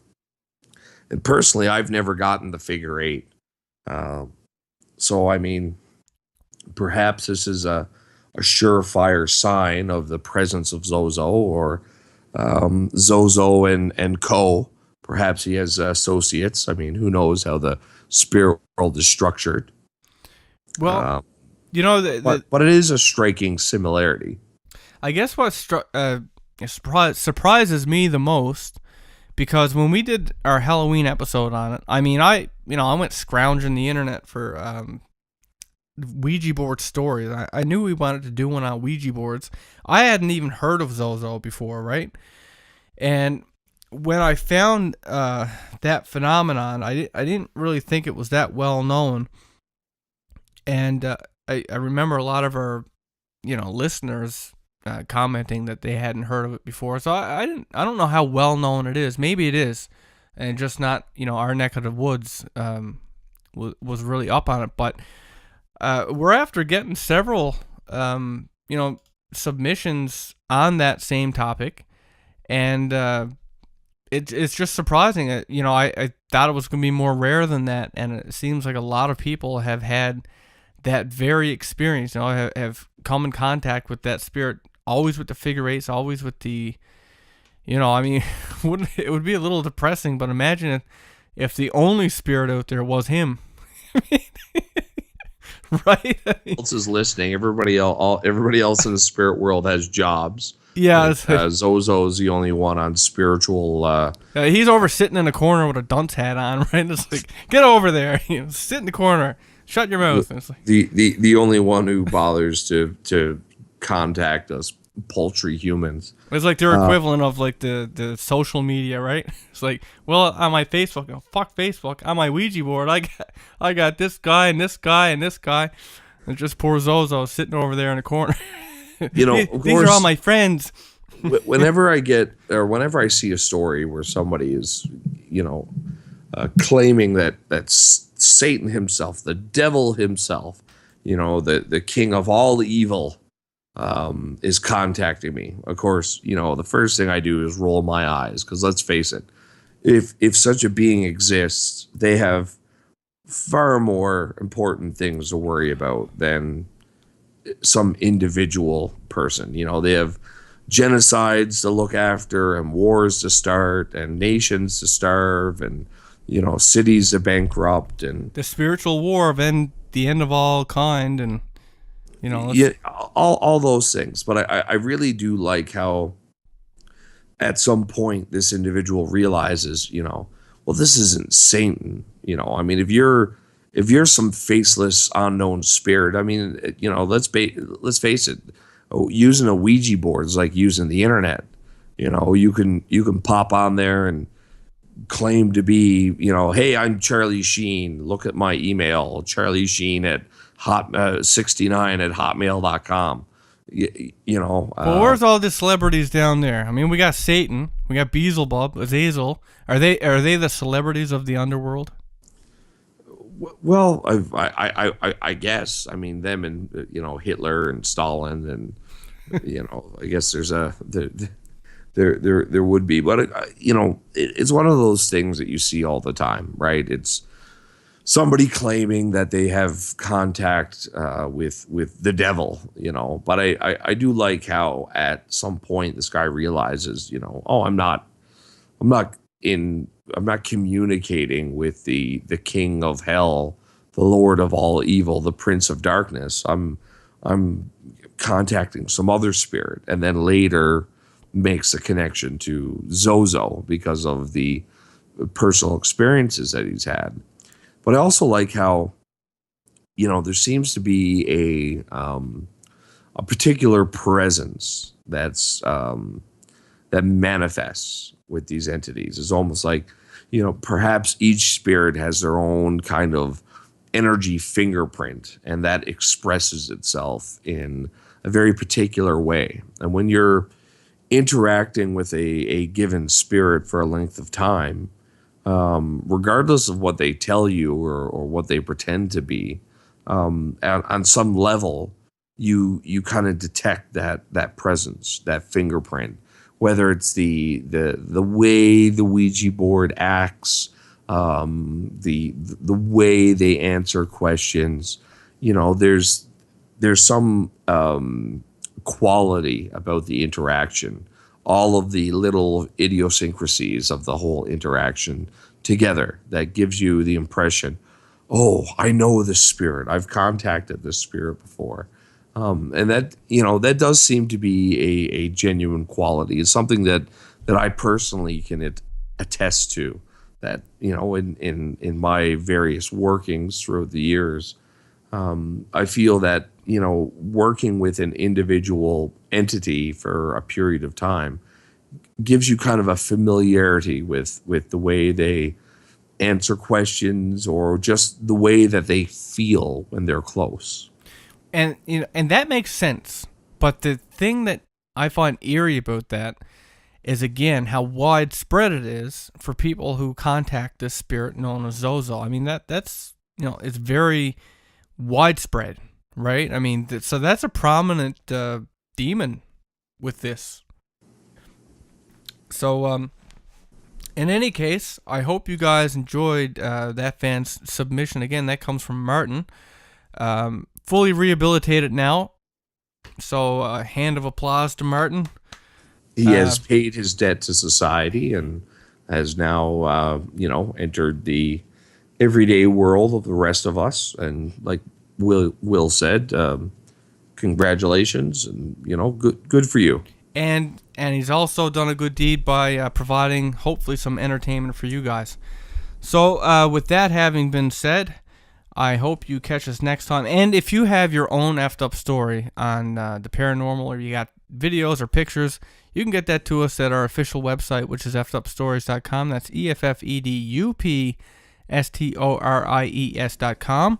B: And personally, I've never gotten the figure 8. So, I mean, perhaps this is a surefire sign of the presence of Zozo, or Zozo and co. Perhaps he has associates. I mean, who knows how the spirit world is structured.
A: Well,
B: but it is a striking similarity.
A: I guess what surprises me the most, because when we did our Halloween episode on it, I mean, I went scrounging the internet for Ouija board stories. I knew we wanted to do one on Ouija boards. I hadn't even heard of Zozo before, right? And when I found that phenomenon, I didn't really think it was that well known. And I remember a lot of our listeners commenting that they hadn't heard of it before. So I don't know how well known it is. Maybe it is, and just not our neck of the woods was really up on it. But we're after getting several submissions on that same topic, and it's just surprising. I thought it was going to be more rare than that, and it seems like a lot of people have had that very experience. Have come in contact with that spirit. Always with the figure 8s, always with the, I mean, it would be a little depressing, but imagine if the only spirit out there was him. Right?
B: Else is listening. Everybody else in the spirit world has jobs.
A: Yeah.
B: Zozo is the only one on spiritual.
A: He's over sitting in a corner with a dunce hat on, right? It's like, get over there. Sit in the corner. Shut your mouth. It's like,
B: the only one who bothers to contact us paltry humans.
A: It's like their equivalent of like the social media, right? It's like, well, on my Facebook, fuck Facebook. On my Ouija board, I got this guy and this guy and this guy, and just poor Zozo sitting over there in the corner.
B: These
A: are all my friends.
B: Whenever I see a story where somebody is, claiming that Satan himself, the devil himself, the king of all evil, is contacting me. Of course, the first thing I do is roll my eyes, because let's face it, if such a being exists, they have far more important things to worry about than some individual person. They have genocides to look after, and wars to start, and nations to starve, and cities to bankrupt, and
A: the spiritual war of the end of all kind, and
B: all those things. But I really do like how at some point this individual realizes, well, this isn't Satan. I mean, if you're some faceless unknown spirit, I mean, let's face it, using a Ouija board is like using the internet. You can pop on there and claim to be, hey, I'm Charlie Sheen. Look at my email, Charlie Sheen at 69 at hotmail.com.
A: Well, where's all the celebrities down there? I mean, we got Satan, we got Beelzebub, Azazel. Are they the celebrities of the underworld?
B: Well, I guess. I mean, them and Hitler and Stalin, and I guess there would be, but it's one of those things that you see all the time, right? It's somebody claiming that they have contact with the devil, But I do like how at some point this guy realizes, oh, I'm not communicating with the king of hell, the lord of all evil, the prince of darkness. I'm contacting some other spirit, and then later makes a connection to Zozo because of the personal experiences that he's had. But I also like how, there seems to be a particular presence that manifests with these entities. It's almost like, perhaps each spirit has their own kind of energy fingerprint, and that expresses itself in a very particular way. And when you're interacting with a given spirit for a length of time, regardless of what they tell you or what they pretend to be, on some level, you kind of detect that presence, that fingerprint, whether it's the way the Ouija board acts, the way they answer questions. There's some quality about the interaction, all of the little idiosyncrasies of the whole interaction together that gives you the impression, oh, I know this spirit. I've contacted this spirit before. And that does seem to be a genuine quality. It's something that I personally can attest to, that, in my various workings throughout the years. I feel that, working with an individual entity for a period of time gives you kind of a familiarity with the way they answer questions, or just the way that they feel when they're close.
A: And and that makes sense. But the thing that I find eerie about that is, again, how widespread it is for people who contact this spirit known as Zozo. I mean, that's it's very widespread, right? I mean, so that's a prominent demon with this. So, in any case, I hope you guys enjoyed that fan's submission. Again, that comes from Martin. Fully rehabilitated now. So, a hand of applause to Martin.
B: He has paid his debt to society and has now, entered the everyday world of the rest of us. And like Will said, congratulations, and good for you.
A: And he's also done a good deed by providing, hopefully, some entertainment for you guys. So, with that having been said, I hope you catch us next time. And if you have your own effed up story on the paranormal, or you got videos or pictures, you can get that to us at our official website, which is effedupstories.com. That's EFFEDUPSTORIES.com.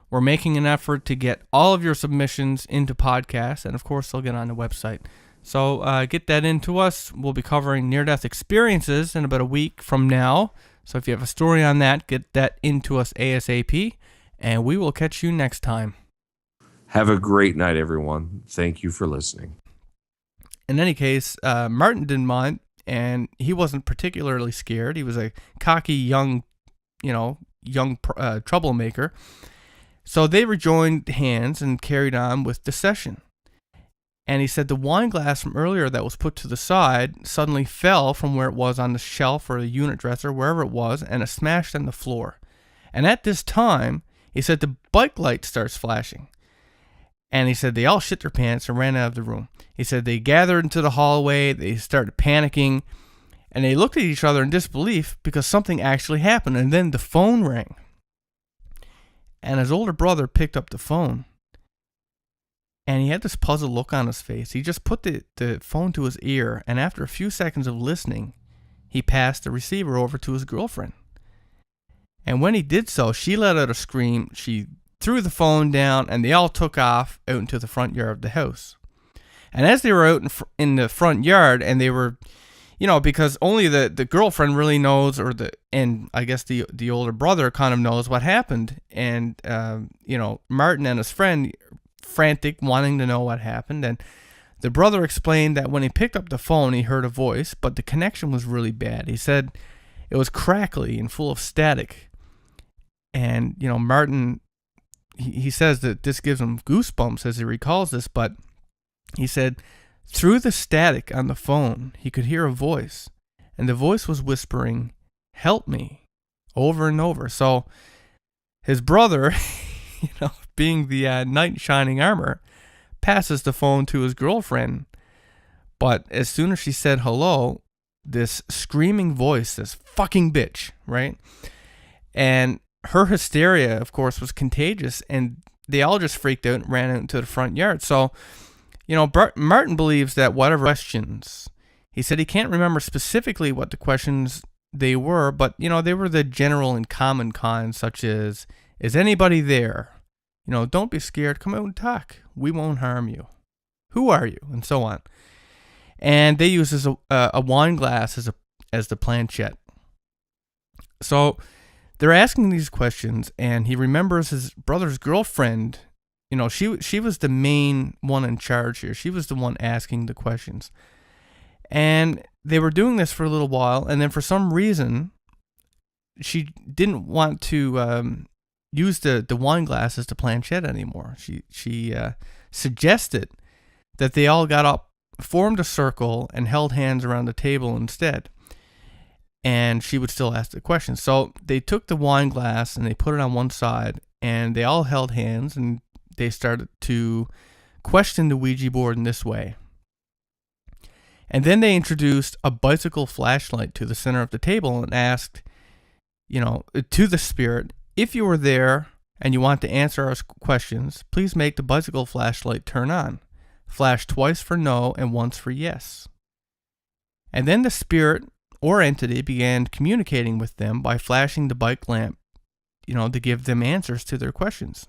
A: We're making an effort to get all of your submissions into podcasts, and of course, they'll get on the website. So get that into us. We'll be covering near-death experiences in about a week from now. So if you have a story on that, get that into us ASAP, and we will catch you next time.
B: Have a great night, everyone. Thank you for listening.
A: In any case, Martin didn't mind, and he wasn't particularly scared. He was a cocky young troublemaker. So they rejoined hands and carried on with the session. And he said the wine glass from earlier that was put to the side suddenly fell from where it was on the shelf or the unit dresser, wherever it was, and it smashed on the floor. And at this time, he said the bike light starts flashing. And he said they all shit their pants and ran out of the room. He said they gathered into the hallway, they started panicking, and they looked at each other in disbelief because something actually happened. And then the phone rang. And his older brother picked up the phone. And he had this puzzled look on his face. He just put the phone to his ear, and after a few seconds of listening, he passed the receiver over to his girlfriend. And when he did so, she let out a scream. She threw the phone down, and they all took off out into the front yard of the house. And as they were out in the front yard, and they were, because only the girlfriend really knows, and I guess the older brother kind of knows what happened. And, Martin and his friend, frantic, wanting to know what happened. And the brother explained that when he picked up the phone, he heard a voice, but the connection was really bad. He said it was crackly and full of static. And, Martin, he says that this gives him goosebumps as he recalls this, but he said, through the static on the phone, he could hear a voice, and the voice was whispering, "Help me," over and over. So his brother, being the knight in shining armor, passes the phone to his girlfriend. But as soon as she said hello, this screaming voice, this fucking bitch, right? And her hysteria, of course, was contagious, and they all just freaked out and ran out into the front yard. So, Martin believes that whatever questions, he said he can't remember specifically what the questions they were, but, they were the general and common kinds, such as, is anybody there? Don't be scared. Come out and talk. We won't harm you. Who are you? And so on. And they use a wine glass as the planchette. So they're asking these questions, and he remembers his brother's girlfriend. She was the main one in charge here. She was the one asking the questions. And they were doing this for a little while, and then for some reason, she didn't want to use the wine glass as the planchette anymore. She suggested that they all got up, formed a circle, and held hands around the table instead. And she would still ask the questions. So they took the wine glass and they put it on one side, and they all held hands, and they started to question the Ouija board in this way. And then they introduced a bicycle flashlight to the center of the table and asked, to the spirit, if you were there and you want to answer our questions, please make the bicycle flashlight turn on. Flash twice for no and once for yes. And then the spirit or entity began communicating with them by flashing the bike lamp, to give them answers to their questions.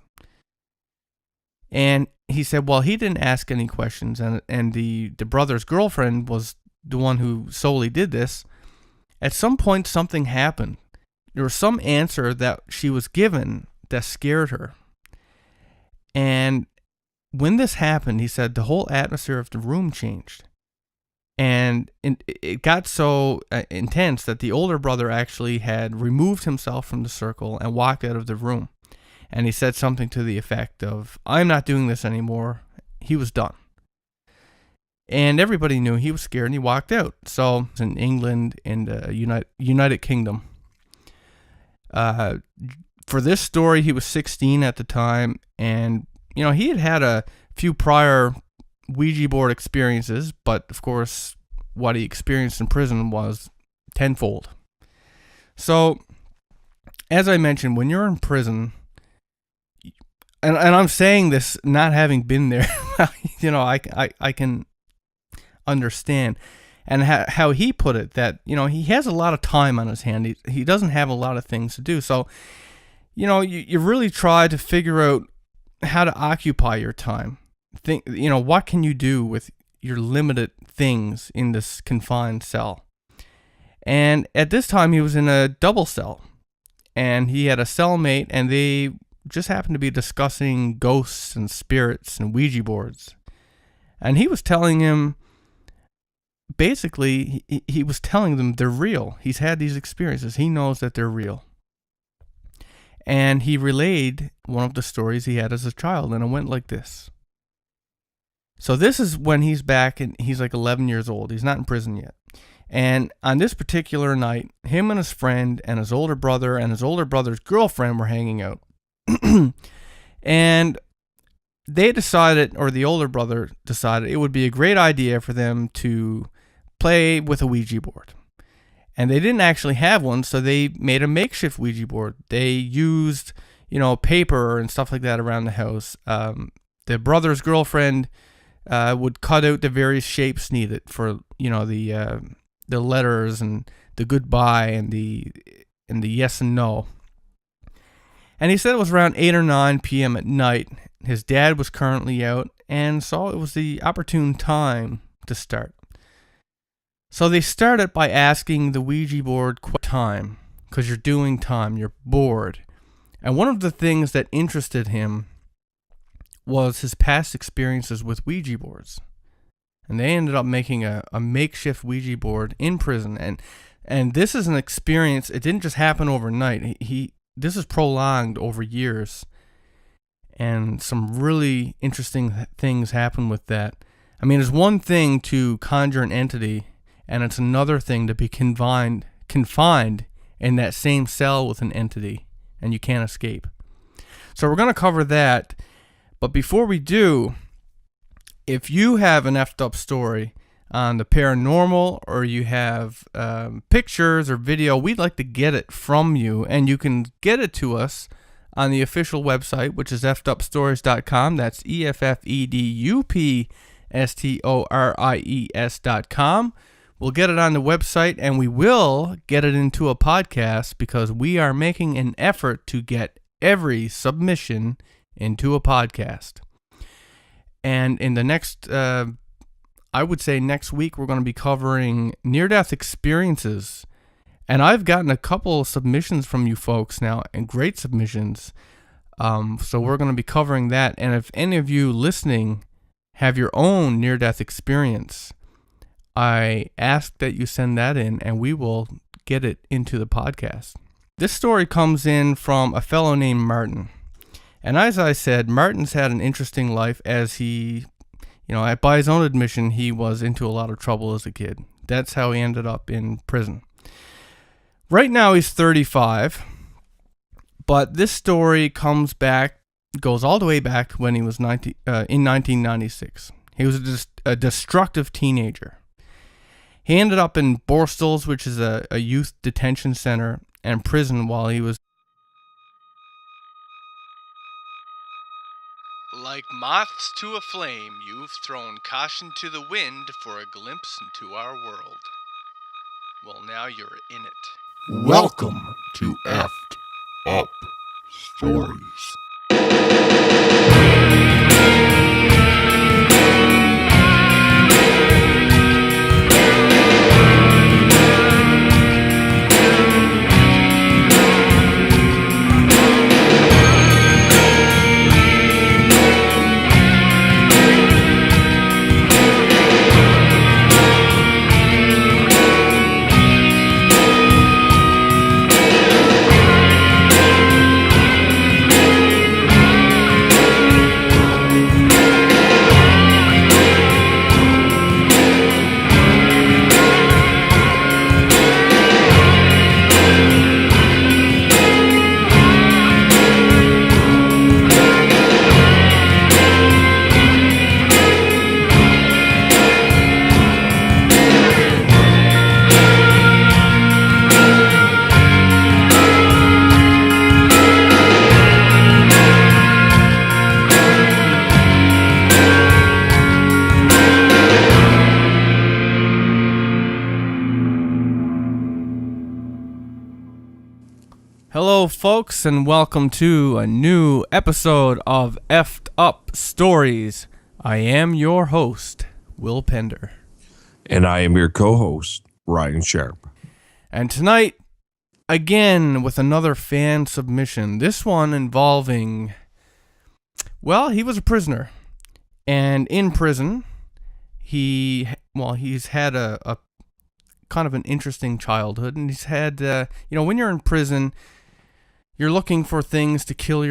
A: And he said, well, he didn't ask any questions, and the brother's girlfriend was the one who solely did this. At some point, something happened. There was some answer that she was given that scared her. And when this happened, he said the whole atmosphere of the room changed. And it got so intense that the older brother actually had removed himself from the circle and walked out of the room. And he said something to the effect of, I'm not doing this anymore. He was done. And everybody knew he was scared, and he walked out. So in England and the United Kingdom. For this story, he was 16 at the time, and he had a few prior Ouija board experiences, but of course, what he experienced in prison was tenfold. So, as I mentioned, when you're in prison, and I'm saying this not having been there, I can understand. And how he put it, that, he has a lot of time on his hand. He doesn't have a lot of things to do. So, you really try to figure out how to occupy your time. Think, what can you do with your limited things in this confined cell? And at this time, he was in a double cell. And he had a cellmate, and they just happened to be discussing ghosts and spirits and Ouija boards. And he was telling him, basically, he was telling them they're real. He's had these experiences. He knows that they're real. And he relayed one of the stories he had as a child, and it went like this. So this is when he's back, and he's like 11 years old. He's not in prison yet. And on this particular night, him and his friend and his older brother and his older brother's girlfriend were hanging out. And they decided, or the older brother decided, it would be a great idea for them to play with a Ouija board. And they didn't actually have one, so they made a makeshift Ouija board. They used, paper and stuff like that around the house. The brother's girlfriend would cut out the various shapes needed for, the letters and the goodbye and the yes and no. And he said it was around 8 or 9 p.m. at night. His dad was currently out, and so it was the opportune time to start. So they started by asking the Ouija board time, because you're doing time, you're bored. And one of the things that interested him was his past experiences with Ouija boards. And they ended up making a makeshift Ouija board in prison. And this is an experience, it didn't just happen overnight. this is prolonged over years, and some really interesting things happen with that. I mean, it's one thing to conjure an entity, and it's another thing to be confined in that same cell with an entity, and you can't escape. So we're going to cover that, but before we do, if you have an effed up story on the paranormal, or you have pictures or video, we'd like to get it from you, and you can get it to us on the official website, which is effedupstories.com. That's EFFEDUPSTORIES.com. We'll get it on the website, and we will get it into a podcast, because we are making an effort to get every submission into a podcast. And in the next, I would say next week, we're going to be covering near-death experiences. And I've gotten a couple submissions from you folks now, and great submissions. So we're going to be covering that. And if any of you listening have your own near-death experience, I ask that you send that in, and we will get it into the podcast. This story comes in from a fellow named Martin. And as I said, Martin's had an interesting life, as he, by his own admission, he was into a lot of trouble as a kid. That's how he ended up in prison. Right now he's 35, but this story goes all the way back to when he was in 1996. He was a destructive teenager. He ended up in Borstels, which is a youth detention center and prison, while he was. Like moths to a flame, you've thrown caution to the wind for a glimpse into our world. Well, now you're in it.
C: Welcome to Effed Up Stories.
A: Hello, folks, and welcome to a new episode of Effed Up Stories. I am your host, Will Pender.
B: And I am your co-host, Ryan Sharp.
A: And tonight, again, with another fan submission. This one involving, he was a prisoner. And in prison, he's had a kind of an interesting childhood. And he's had, when you're in prison, you're looking for things to kill your